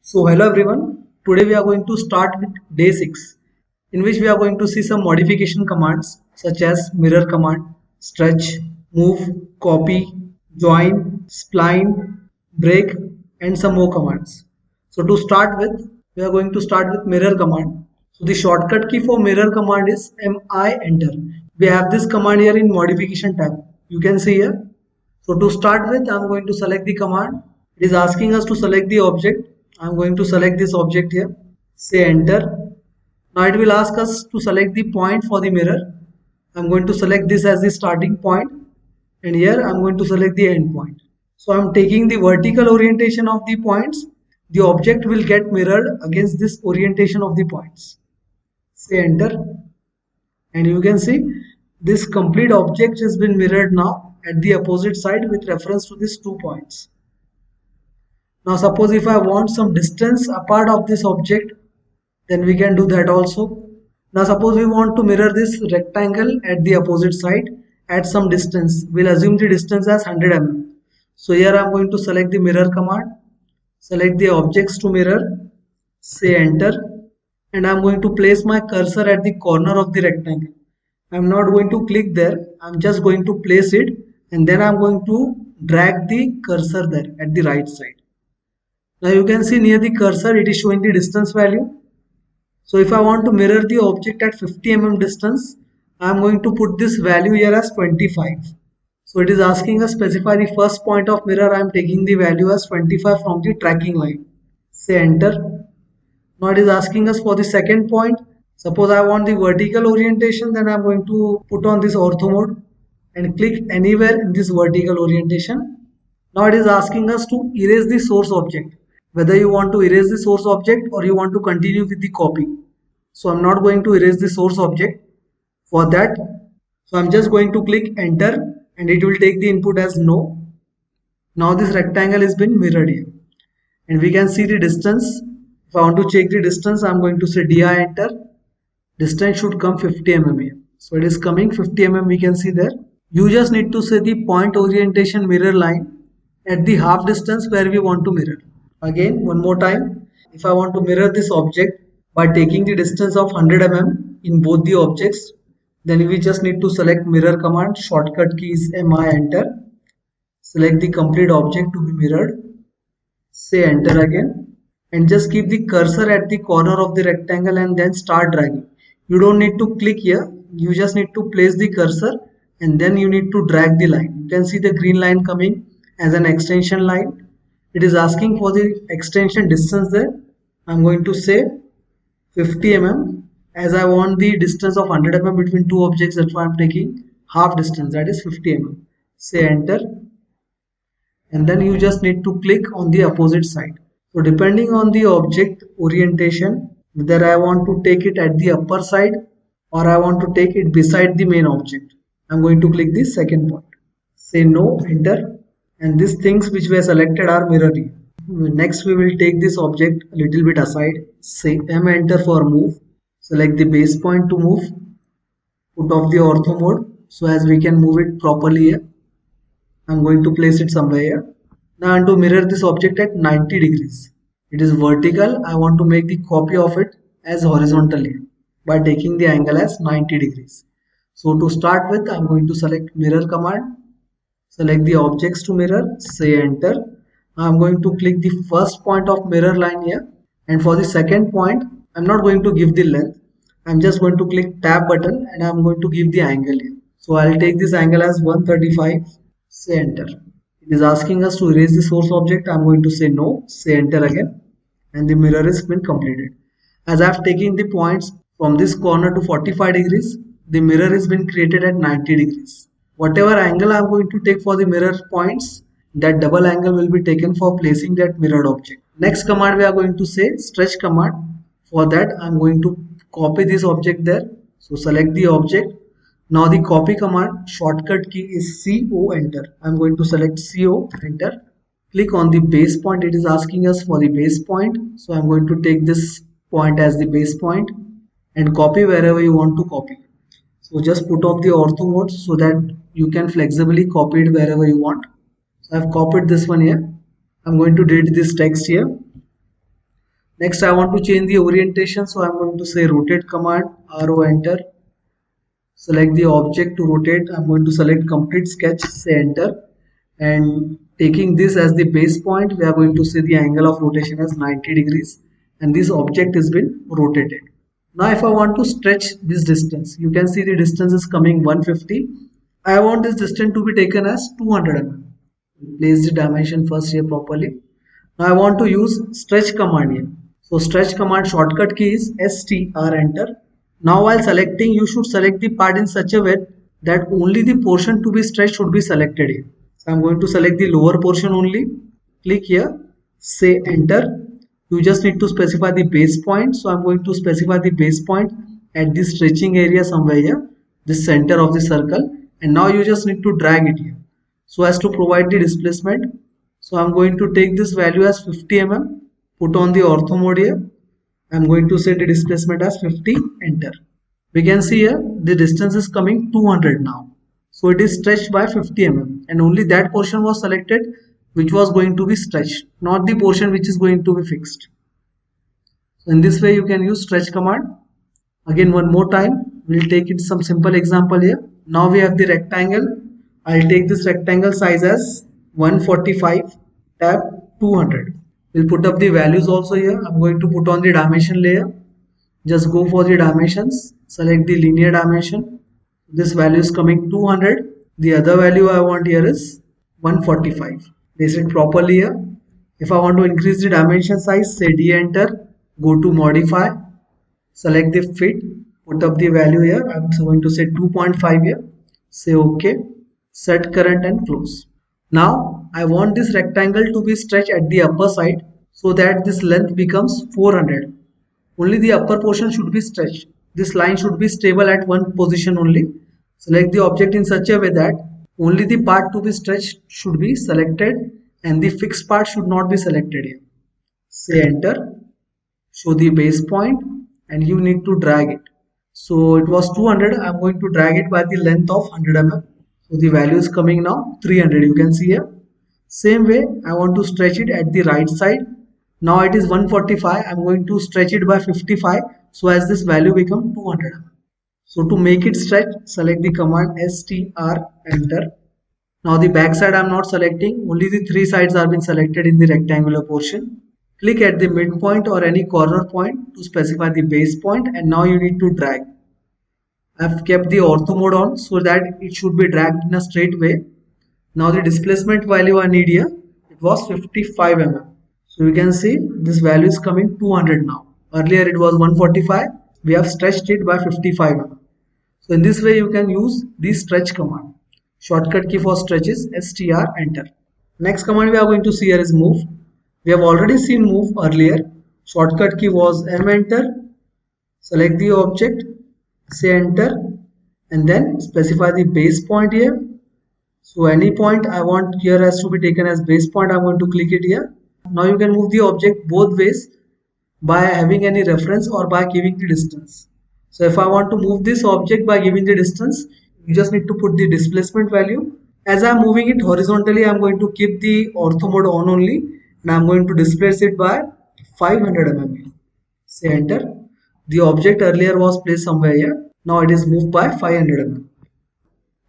So hello everyone, today we are going to start with day 6 in which we are going to see some modification commands such as mirror command, stretch, move, copy, join, spline, break and some more commands. So to start with, we are going to start with mirror command. So the shortcut key for mirror command is MI enter. We have this command here in modification tab. You can see here. So to start with, I'm going to select the command. It is asking us to select the object. I'm going to select this object here. Say enter. Now it will ask us to select the point for the mirror. I'm going to select this as the starting point, and here I'm going to select the end point. So I'm taking the vertical orientation of the points. The object will get mirrored against this orientation of the points. Say enter, and you can see this complete object has been mirrored now at the opposite side with reference to these 2 points. Now suppose if I want some distance apart of this object, then we can do that also. Now suppose we want to mirror this rectangle at the opposite side at some distance. We'll assume the distance as 100 mm. So here I am going to select the mirror command, select the objects to mirror, say enter, and I am going to place my cursor at the corner of the rectangle. I am not going to click there, I am just going to place it, and then I am going to drag the cursor there at the right side. Now you can see near the cursor it is showing the distance value. So if I want to mirror the object at 50 mm distance, I am going to put this value here as 25. So it is asking us specify the first point of mirror. I am taking the value as 25 from the tracking line. Say enter. Now it is asking us for the second point. Suppose I want the vertical orientation, then I am going to put on this ortho mode and click anywhere in this vertical orientation. Now it is asking us to erase the source object, whether you want to erase the source object or you want to continue with the copy. So I'm not going to erase the source object for that. So I'm just going to click enter and it will take the input as no. Now this rectangle has been mirrored here and we can see the distance. If I want to check the distance, I'm going to say di enter. Distance should come 50 mm here. So it is coming 50 mm, we can see there. You just need to say the point orientation mirror line at the half distance where we want to mirror. Again, one more time, if I want to mirror this object by taking the distance of 100 mm in both the objects, then we just need to select mirror command, shortcut key is MI enter, select the complete object to be mirrored, say enter again, and just keep the cursor at the corner of the rectangle and then start dragging. You don't need to click here, you just need to place the cursor and then you need to drag the line. You can see the green line coming as an extension line. It is asking for the extension distance there. I'm going to say 50 mm as I want the distance of 100 mm between two objects. That's why I'm taking half distance, that is 50 mm. Say enter and then you just need to click on the opposite side. So depending on the object orientation, whether I want to take it at the upper side or I want to take it beside the main object, I'm going to click the second point. Say no, enter. And these things which were selected are mirroring. Next we will take this object a little bit aside, say M enter for move, select the base point to move, put off the ortho mode so as we can move it properly here. I'm going to place it somewhere here. Now I want to mirror this object at 90 degrees. It is vertical, I want to make the copy of it as horizontal here by taking the angle as 90 degrees. So to start with, I'm going to select mirror command. Select the objects to mirror, say enter. I'm going to click the first point of mirror line here, and for the second point I'm not going to give the length, I'm just going to click tab button and I'm going to give the angle here. So I'll take this angle as 135, say enter. It is asking us to erase the source object. I'm going to say no, say enter again, and the mirror has been completed. As I've taken the points from this corner to 45 degrees, the mirror has been created at 90 degrees. Whatever angle I am going to take for the mirror points, that double angle will be taken for placing that mirrored object. Next command we are going to say stretch command. For that I am going to copy this object there. So select the object. Now the copy command, shortcut key is CO enter. I am going to select CO enter. Click on the base point. It is asking us for the base point. So I am going to take this point as the base point and copy wherever you want to copy. So just put off the ortho mode so that you can flexibly copy it wherever you want. So I've copied this one here. I'm going to delete this text here. Next, I want to change the orientation, so I'm going to say rotate command, RO enter. Select the object to rotate. I'm going to select complete sketch, say enter. And taking this as the base point, we are going to see the angle of rotation as 90 degrees, and this object has been rotated. Now if I want to stretch this distance, you can see the distance is coming 150. I want this distance to be taken as 200 mm. Place the dimension first here properly. Now I want to use stretch command here. So stretch command shortcut key is STR enter. Now while selecting, you should select the part in such a way that only the portion to be stretched should be selected here. So I'm going to select the lower portion only. Click here, say enter. You just need to specify the base point. So I'm going to specify the base point at this stretching area somewhere here, the center of the circle. And now you just need to drag it here so as to provide the displacement. So I'm going to take this value as 50 mm, put on the ortho mode here. I'm going to set the displacement as 50, enter. We can see here the distance is coming 200 now. So it is stretched by 50 mm, and only that portion was selected which was going to be stretched, not the portion which is going to be fixed. So in this way you can use stretch command. Again one more time, we'll take it some simple example here. Now we have the rectangle. I'll take this rectangle size as 145, tab 200. We'll put up the values also here. I'm going to put on the dimension layer. Just go for the dimensions, select the linear dimension. This value is coming 200. The other value I want here is 145. Place it properly here. If I want to increase the dimension size, say D enter, go to modify, select the fit, put up the value here. I'm going to say 2.5 here. Say OK, set current and close. Now I want this rectangle to be stretched at the upper side so that this length becomes 400. Only the upper portion should be stretched. This line should be stable at one position only. Select the object in such a way that only the part to be stretched should be selected and the fixed part should not be selected here. Say enter, show the base point, and you need to drag it. So it was 200, I'm going to drag it by the length of 100 mm. So the value is coming now 300, you can see here. Same way I want to stretch it at the right side. Now it is 145, I'm going to stretch it by 55 so as this value become 200 mm. So to make it stretch, select the command STR enter. Now the back side I'm not selecting, only the three sides are being selected in the rectangular portion. Click at the midpoint or any corner point to specify the base point, and now you need to drag. I've kept the ortho mode on so that it should be dragged in a straight way. Now the displacement value I need here, it was 55 mm. So you can see this value is coming 200 now. Earlier it was 145, we have stretched it by 55 mm. So in this way you can use the stretch command. Shortcut key for stretch is STR enter. Next command we are going to see here is move. We have already seen move earlier. Shortcut key was M enter. Select the object, say enter, and then specify the base point here. So any point I want here has to be taken as base point. I'm going to click it here. Now you can move the object both ways by having any reference or by giving the distance. So if I want to move this object by giving the distance, you just need to put the displacement value. As I'm moving it horizontally, I'm going to keep the ortho mode on only, and I'm going to displace it by 500 mm. Say enter. The object earlier was placed somewhere here. Now it is moved by 500 mm.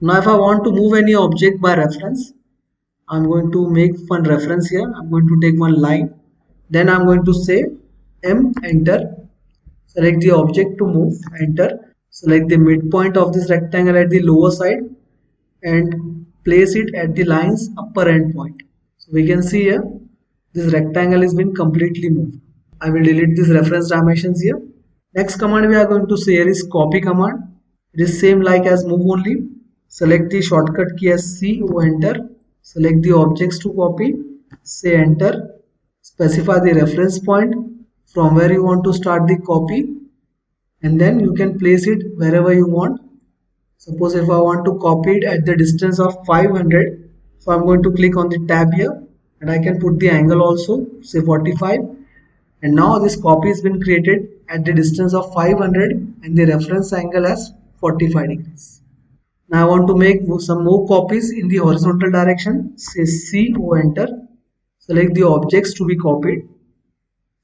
Now if I want to move any object by reference, I'm going to make one reference here. I'm going to take one line. Then I'm going to say M enter. Select the object to move, enter. Select the midpoint of this rectangle at the lower side and place it at the line's upper end point. So we can see here this rectangle has been completely moved. I will delete these reference dimensions here. Next command we are going to see here is copy command. It is same like as move only. Select the shortcut key as C, O enter. Select the objects to copy, say enter. Specify the reference point from where you want to start the copy, and then you can place it wherever you want. Suppose if I want to copy it at the distance of 500, so I'm going to click on the tab here, and I can put the angle also, say 45, and now this copy has been created at the distance of 500 and the reference angle as 45 degrees. Now I want to make some more copies in the horizontal direction. Say C, O enter. Select the objects to be copied.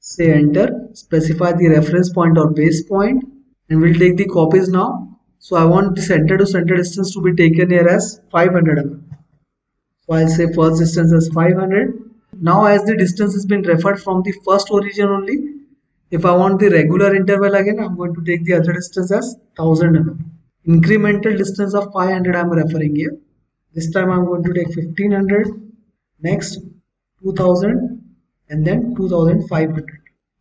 say enter, specify the reference point or base point, and we'll take the copies now. So I want the center to center distance to be taken here as 500 mm. So I'll say first distance as 500. Now as the distance has been referred from the first origin only, if I want the regular interval again, I'm going to take the other distance as 1000 mm. Incremental distance of 500 I'm referring here. This time I'm going to take 1500, next 2000, and then 2500.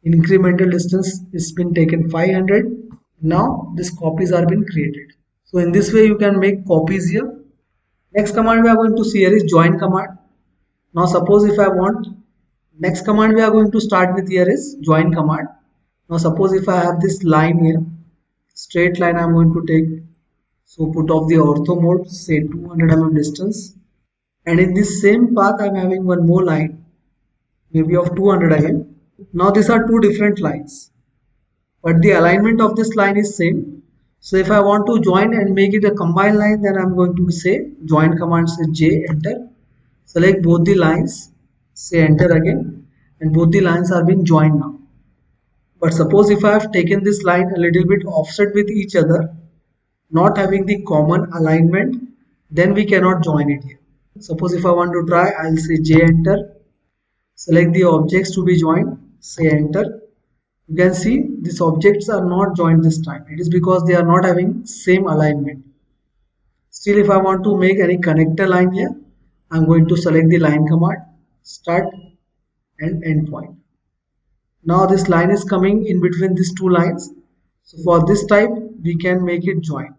Incremental distance is been taken 500. Now these copies are been created. So in this way you can make copies here. Next command we are going to see here is join command. Now suppose if I want, next command we are going to start with here is join command. Now suppose if I have this line here, straight line I'm going to take. So put off the ortho mode, say 200 mm distance, and in this same path I'm having one more line, maybe of 200 again. Now these are two different lines, but the alignment of this line is same. So if I want to join and make it a combined line, then I'm going to say join command, say J, enter, select both the lines, say enter again, and both the lines are being joined now. But suppose if I have taken this line a little bit offset with each other, not having the common alignment, then we cannot join it here. Suppose if I want to try, I'll say J, enter, select the objects to be joined, say enter. You can see these objects are not joined this time. It is because they are not having same alignment. Still, if I want to make any connector line here, I'm going to select the line command, start and end point. Now this line is coming in between these two lines. So for this type, we can make it join.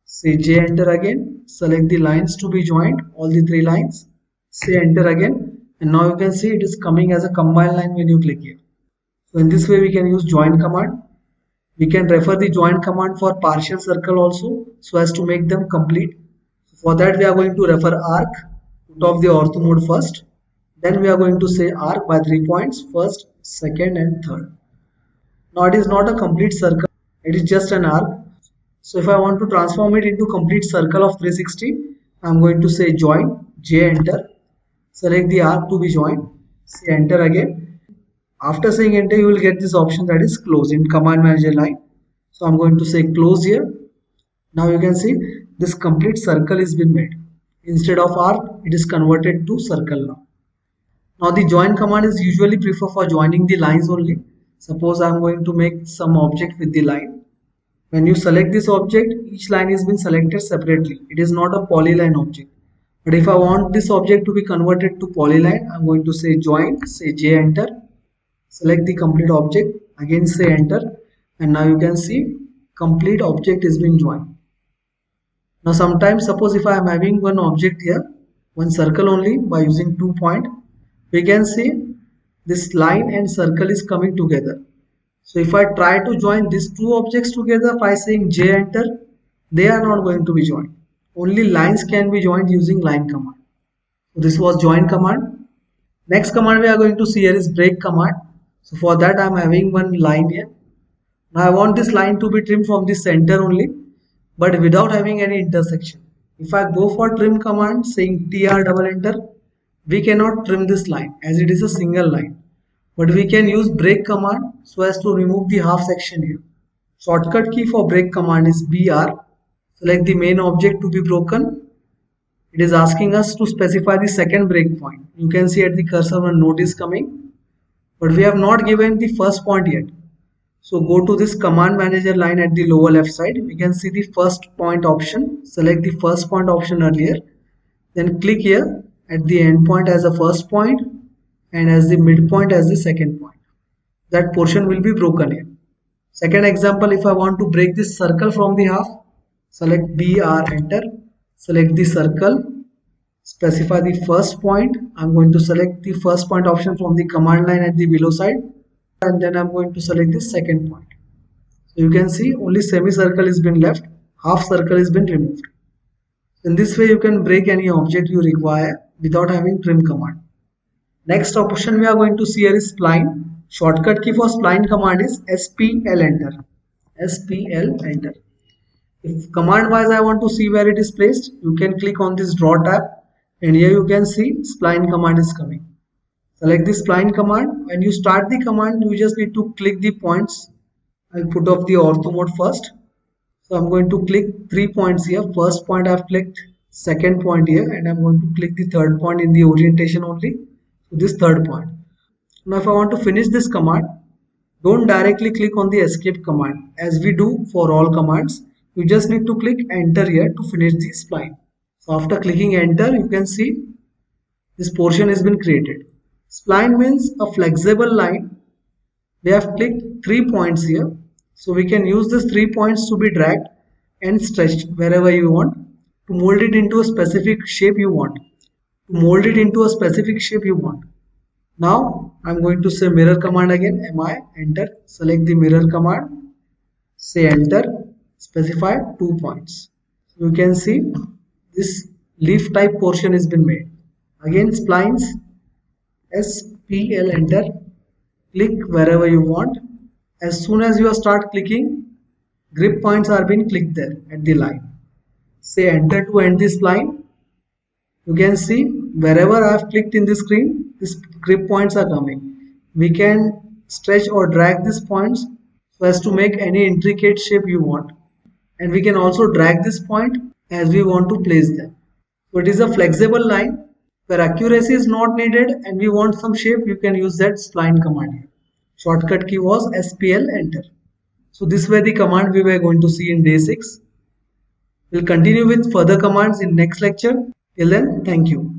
Say J, enter again, select the lines to be joined, all the three lines, say enter again, and now you can see it is coming as a combined line when you click here. So in this way we can use join command. We can refer the join command for partial circle also, so as to make them complete. For that we are going to refer arc, put off the ortho mode first. Then we are going to say arc by 3 points, first, second and third. Now it is not a complete circle, it is just an arc. So if I want to transform it into complete circle of 360, I am going to say join, J, enter, select the arc to be joined, say enter again. After saying enter, you will get this option that is close in command manager line. So I'm going to say close here. Now you can see this complete circle is been made. Instead of arc, it is converted to circle now. Now the join command is usually preferred for joining the lines only. Suppose I'm going to make some object with the line. When you select this object, each line is been selected separately. It is not a polyline object. But if I want this object to be converted to polyline, I'm going to say join, say J, enter, select the complete object, again say enter, and now you can see complete object is being joined. Now sometimes suppose if I am having one object here, one circle only by using 2 point, we can see this line and circle is coming together. So if I try to join these two objects together by saying J, enter, they are not going to be joined. Only lines can be joined using line command. So this was join command. Next command we are going to see here is break command. So for that I am having one line here. Now I want this line to be trimmed from the center only, but without having any intersection. If I go for trim command saying TR double enter, we cannot trim this line as it is a single line. But we can use break command so as to remove the half section here. Shortcut key for break command is BR. Select the main object to be broken. It is asking us to specify the second break point. You can see at the cursor one node is coming, but we have not given the first point yet. So go to this command manager line at the lower left side. We can see the first point option. Select the first point option earlier. Then click here at the end point as the first point and as the midpoint as the second point. That portion will be broken here. Second example, if I want to break this circle from the half, select BR, enter, select the circle, specify the first point. I'm going to select the first point option from the command line at the below side, and then I'm going to select the second point. So you can see only semicircle is been left, half circle is been removed. In this way you can break any object you require without having trim command. Next option we are going to see here is spline. Shortcut key for spline command is SPL, enter. SPL, enter. If command wise I want to see where it is placed, you can click on this draw tab and here you can see spline command is coming. Select the spline command. When you start the command, you just need to click the points. I'll put off the ortho mode first. So I'm going to click 3 points here. First point I've clicked, second point here, and I'm going to click the third point in the orientation only. So this third point. Now if I want to finish this command, don't directly click on the escape command as we do for all commands. You just need to click enter here to finish the spline. So after clicking enter, you can see this portion has been created. Spline means a flexible line. We have clicked 3 points here. So we can use these 3 points to be dragged and stretched wherever you want to mold it into a specific shape you want. Now I'm going to say mirror command again. MI enter. Select the mirror command. Say enter. Specify 2 points. You can see this leaf type portion has been made. Again splines. SPL enter. Click wherever you want. As soon as you start clicking, grip points are being clicked there at the line. Say enter to end this line. You can see wherever I have clicked in the screen, these grip points are coming. We can stretch or drag these points so as to make any intricate shape you want. And we can also drag this point as we want to place them. So it is a flexible line where accuracy is not needed and we want some shape, you can use that spline command here. Shortcut key was SPL enter. So this were the command we were going to see in day 6. We'll continue with further commands in next lecture. Till then, thank you.